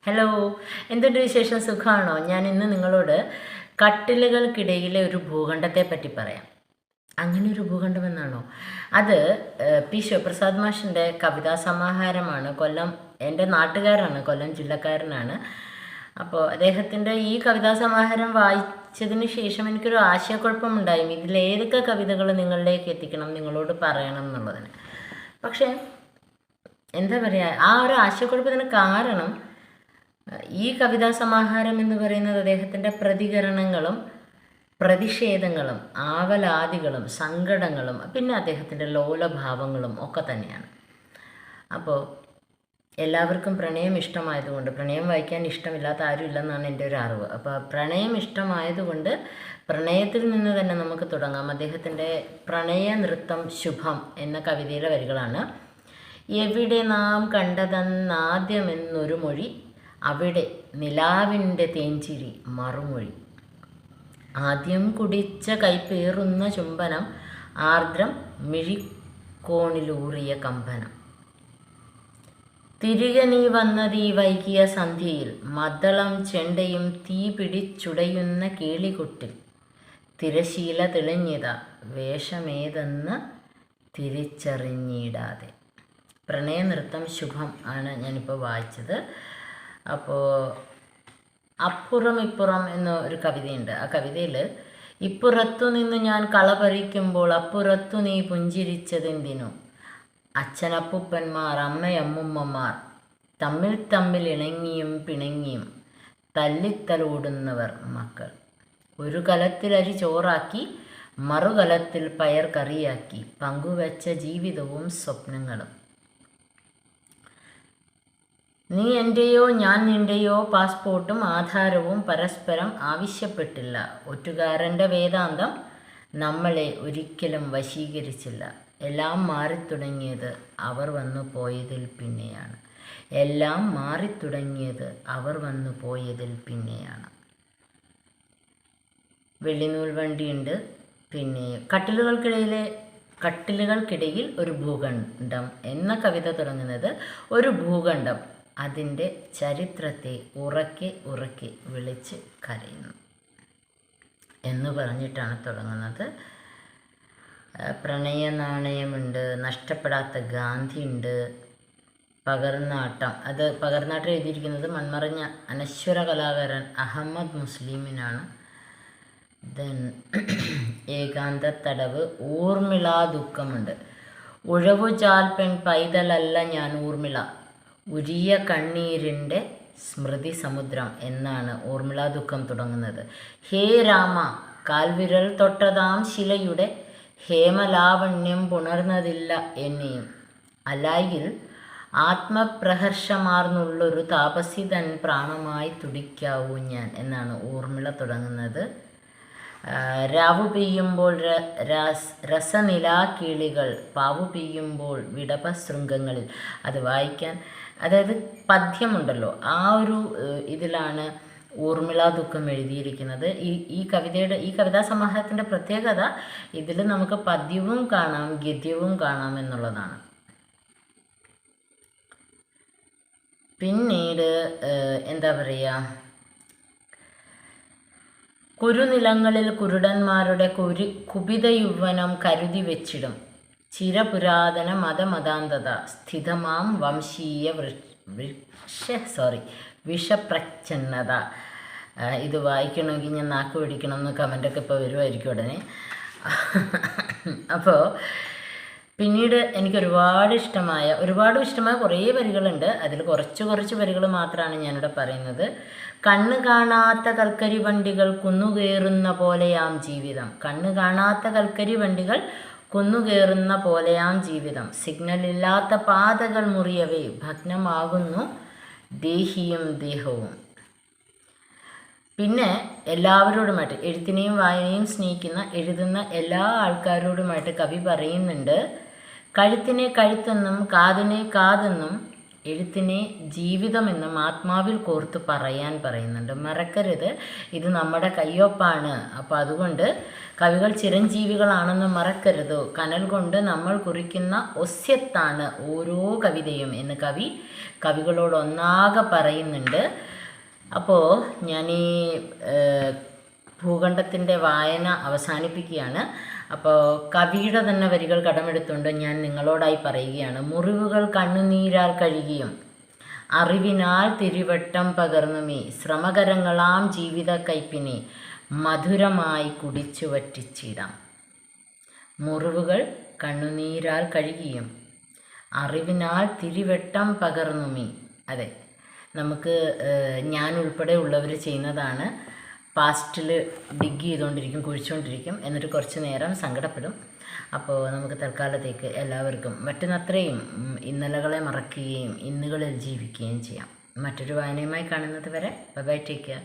Hello, എന്തുണ്ട് വിശേഷം? സുഖമാണോ? ഞാൻ ഇന്ന് നിങ്ങളോട് കട്ടിലുകൾക്കിടയിലെ ഒരു ഭൂഖണ്ഡത്തെ പറ്റി പറയാം. അങ്ങനെ ഒരു ഭൂഖണ്ഡം എന്നാണോ? അത് പി ശിവപ്രസാദ് മാഷിൻ്റെ കവിതാ സമാഹാരമാണ്. എൻ്റെ നാട്ടുകാരാണ്, കൊല്ലം ജില്ലക്കാരനാണ്. അപ്പോൾ അദ്ദേഹത്തിൻ്റെ ഈ കവിതാ സമാഹാരം വായിച്ചതിന് ശേഷം എനിക്കൊരു ആശയക്കുഴപ്പമുണ്ടായി. ഇതിലേതൊക്കെ കവിതകൾ നിങ്ങളിലേക്ക് എത്തിക്കണം, നിങ്ങളോട് പറയണം എന്നുള്ളതിന്. പക്ഷേ എന്താ പറയുക, ആ ഒരു ആശയക്കുഴപ്പത്തിന് കാരണം ഈ കവിതാ സമാഹാരം എന്ന് പറയുന്നത് അദ്ദേഹത്തിൻ്റെ പ്രതികരണങ്ങളും പ്രതിഷേധങ്ങളും ആവലാതികളും സങ്കടങ്ങളും പിന്നെ അദ്ദേഹത്തിൻ്റെ ലോലഭാവങ്ങളും ഒക്കെ തന്നെയാണ്. അപ്പോൾ എല്ലാവർക്കും പ്രണയം ഇഷ്ടമായതുകൊണ്ട്, പ്രണയം വായിക്കാൻ ഇഷ്ടമില്ലാത്ത ആരും ഇല്ലെന്നാണ് എൻ്റെ ഒരു അറിവ്. അപ്പോൾ പ്രണയം ഇഷ്ടമായതുകൊണ്ട് പ്രണയത്തിൽ നിന്ന് തന്നെ നമുക്ക് തുടങ്ങാം. അദ്ദേഹത്തിൻ്റെ പ്രണയ നൃത്തം ശുഭം എന്ന കവിതയിലെ വരികളാണ്. എവിടെ നാം കണ്ടതെന്നാദ്യമെന്നൊരു മൊഴി, അവിടെ നിലാവിൻ്റെ തേഞ്ചിരി മറുമൊഴി. ആദ്യം കുടിച്ച കൈപ്പേറുന്ന ചുംബനം, ആർദ്രം മിഴിക്കോണിലൂറിയ കമ്പനം. തിരികെ നീ വന്നതീ വൈകിയ സന്ധ്യയിൽ, മദ്ദളം ചെണ്ടയും തീ പിടിച്ചുടയുന്ന കേളികൊട്ടിൽ. തിരശീല തെളിഞ്ഞിത വേഷമേതെന്ന് തിരിച്ചറിഞ്ഞിടാതെ. പ്രണയനൃത്തം ശുഭം ആണ് ഞാനിപ്പോൾ വായിച്ചത്. അപ്പോൾ അപ്പുറം ഇപ്പുറം എന്ന ഒരു കവിതയുണ്ട്. ആ കവിതയിൽ ഇപ്പുറത്തു നിന്ന് ഞാൻ കളപറിക്കുമ്പോൾ അപ്പുറത്തു നീ പുഞ്ചിരിച്ചതെന്തിനു. അച്ഛനപ്പൂപ്പന്മാർ അമ്മയമ്മുമ്മമാർ തമ്മിൽ തമ്മിൽ ഇണങ്ങിയും പിണങ്ങിയും തല്ലിത്തലോടുന്നവർ മക്കൾ. ഒരു കലത്തിൽ അരി ചോറാക്കി മറുകലത്തിൽ പയർ കറിയാക്കി പങ്കുവെച്ച ജീവിതവും സ്വപ്നങ്ങളും. നീ എൻ്റെയോ ഞാൻ നിൻ്റെയോ പാസ്പോർട്ടും ആധാരവും പരസ്പരം ആവശ്യപ്പെട്ടില്ല. ഒറ്റുകാരൻ്റെ വേദാന്തം നമ്മളെ ഒരിക്കലും വശീകരിച്ചില്ല. എല്ലാം മാറിത്തുടങ്ങിയത് അവർ വന്നു പോയതിൽ പിന്നെയാണ്. എല്ലാം മാറിത്തുടങ്ങിയത് അവർ വന്നു പോയതിൽ പിന്നെയാണ്. വെള്ളിനൂൽ വണ്ടിയുണ്ട്. പിന്നെ കട്ടിലുകൾക്കിടയിൽ ഒരു ഭൂഖണ്ഡം എന്ന കവിത തുടങ്ങുന്നത് ഒരു ഭൂഖണ്ഡം അതിൻ്റെ ചരിത്രത്തെ ഉറക്കെ ഉറക്കെ വിളിച്ച് കരയുന്നു എന്ന് പറഞ്ഞിട്ടാണ് തുടങ്ങുന്നത്. പ്രണയ നാണയമുണ്ട്, നഷ്ടപ്പെടാത്ത ഗാന്ധിയുണ്ട്, പകർന്നാട്ടം. പകർന്നാട്ടം എഴുതിയിരിക്കുന്നത് മൺമറഞ്ഞ അനശ്വര കലാകാരൻ അഹമ്മദ് മുസ്ലിമിനാണ്. ദെൻ ഏകാന്ത തടവ്, ഊർമിള ദുഃഖമുണ്ട്. ഉഴവുചാൽ പെൺ പൈതലല്ല ഞാൻ ഊർമിള, ഉരിയ കണ്ണീരിൻ്റെ സ്മൃതി സമുദ്രം എന്നാണ് ഊർമിള ദുഃഖം തുടങ്ങുന്നത്. ഹേ രാമ, കാൽവിരൽ തൊട്ടതാം ശിലയുടെ ഹേമലാവണ്യം പുണർന്നതില്ല എന്നെയും. അലായിൽ ആത്മപ്രഹർഷമാർന്നുള്ളൊരു താപസി തൻ പ്രാണമായി തുടിക്കാവൂ ഞാൻ എന്നാണ് ഊർമിള തുടങ്ങുന്നത്. രാവു പെയ്യുമ്പോൾ രസനിലാക്കിളികൾ പാവു പെയ്യുമ്പോൾ വിടപശൃംഗങ്ങളിൽ. അത് വായിക്കാൻ, അതായത് പദ്യമുണ്ടല്ലോ, ആ ഒരു ഇതിലാണ് ഊർമിള ദുഃഖം എഴുതിയിരിക്കുന്നത്. ഈ കവിതാ സമാഹാരത്തിൻ്റെ പ്രത്യേകത ഇതിൽ നമുക്ക് പദ്യവും കാണാം ഗദ്യവും കാണാം എന്നുള്ളതാണ്. പിന്നീട് എന്താ പറയുക, കുരുനിലങ്ങളിൽ കുരുടന്മാരുടെ കുപിത യൗവനം കരുതി വെച്ചിടും ചിരപുരാതന മതമതാന്തത സ്ഥിതമാം വംശീയ വിഷപ്രച്ഛന്നത. ഇത് വായിക്കണമെങ്കിൽ ഞാൻ നാക്ക് പിടിക്കണം എന്ന് കമൻ്റൊക്കെ ഇപ്പോൾ വരുമായിരിക്കും ഉടനെ. അപ്പോൾ പിന്നീട് എനിക്ക് ഒരുപാട് ഇഷ്ടമായ കുറേ വരികളുണ്ട്. അതിൽ കുറച്ച് വരികൾ മാത്രമാണ് ഞാനിവിടെ പറയുന്നത്. കണ്ണ് കാണാത്ത കൽക്കരി വണ്ടികൾ കുന്നുകയറുന്ന പോലെയാം ജീവിതം. കണ്ണ് കാണാത്ത കൽക്കരി വണ്ടികൾ കുന്നുകയറുന്ന പോലെയാം ജീവിതം. സിഗ്നലില്ലാത്ത പാതകൾ മുറിയവേ ഭഗ്നമാകുന്നു ദേഹിയും ദേഹവും. പിന്നെ എല്ലാവരോടുമായിട്ട്, എഴുത്തിനെയും വായനയും സ്നേഹിക്കുന്ന എഴുതുന്ന എല്ലാ ആൾക്കാരോടുമായിട്ട് കവി പറയുന്നുണ്ട്, കഴുത്തിനെ കഴുത്തെന്നും കാതിനെ കാതെന്നും എഴുത്തിനെ ജീവിതമെന്നും ആത്മാവിൽ കോർത്ത് പറയാൻ പറയുന്നുണ്ട്. മറക്കരുത്, ഇത് നമ്മുടെ കയ്യൊപ്പാണ്. അപ്പോൾ അതുകൊണ്ട് കവികൾ ചിരഞ്ജീവികളാണെന്ന് മറക്കരുത്. കനൽ കൊണ്ട് നമ്മൾ കുറിക്കുന്ന ഒസ്യത്താണ് ഓരോ കവിതയും എന്ന് കവികളോട് ഒന്നാകെ പറയുന്നുണ്ട്. അപ്പോൾ ഞാൻ ഈ ഭൂഖണ്ഡത്തിൻ്റെ വായന അവസാനിപ്പിക്കുകയാണ്. അപ്പോൾ കവിയുടെ തന്നെ വരികൾ കടമെടുത്തുകൊണ്ട് ഞാൻ നിങ്ങളോടായി പറയുകയാണ്. മുറിവുകൾ കണ്ണുനീരാൽ കഴുകിയും അറിവിനാൽ തിരുവട്ടം പകർന്നുമീ ശ്രമകരങ്ങളാം ജീവിത കയ്പിനെ മധുരമായി കുടിച്ചു വറ്റിച്ചിടാം. മുറിവുകൾ കണ്ണുനീരാൽ കഴുകിയും അറിവിനാൽ തിരുവട്ടം പകർന്നുമീ. അതെ, നമുക്ക് ഞാൻ ഉൾപ്പെടെ ഉള്ളവർ ചെയ്യുന്നതാണ്. പാസ്റ്റിൽ ഡിഗ് ചെയ്തുകൊണ്ടിരിക്കും, കുഴിച്ചുകൊണ്ടിരിക്കും, എന്നിട്ട് കുറച്ച് നേരം സങ്കടപ്പെടും. അപ്പോൾ നമുക്ക് തൽക്കാലത്തേക്ക് എല്ലാവർക്കും പറ്റുന്നത്രയും ഇന്നലകളെ മറക്കുകയും ഇന്നുകളിൽ ജീവിക്കുകയും ചെയ്യാം. മറ്റൊരു വായനയുമായി കാണുന്നത് വരെ ബൈ, ടേക്ക് കെയർ.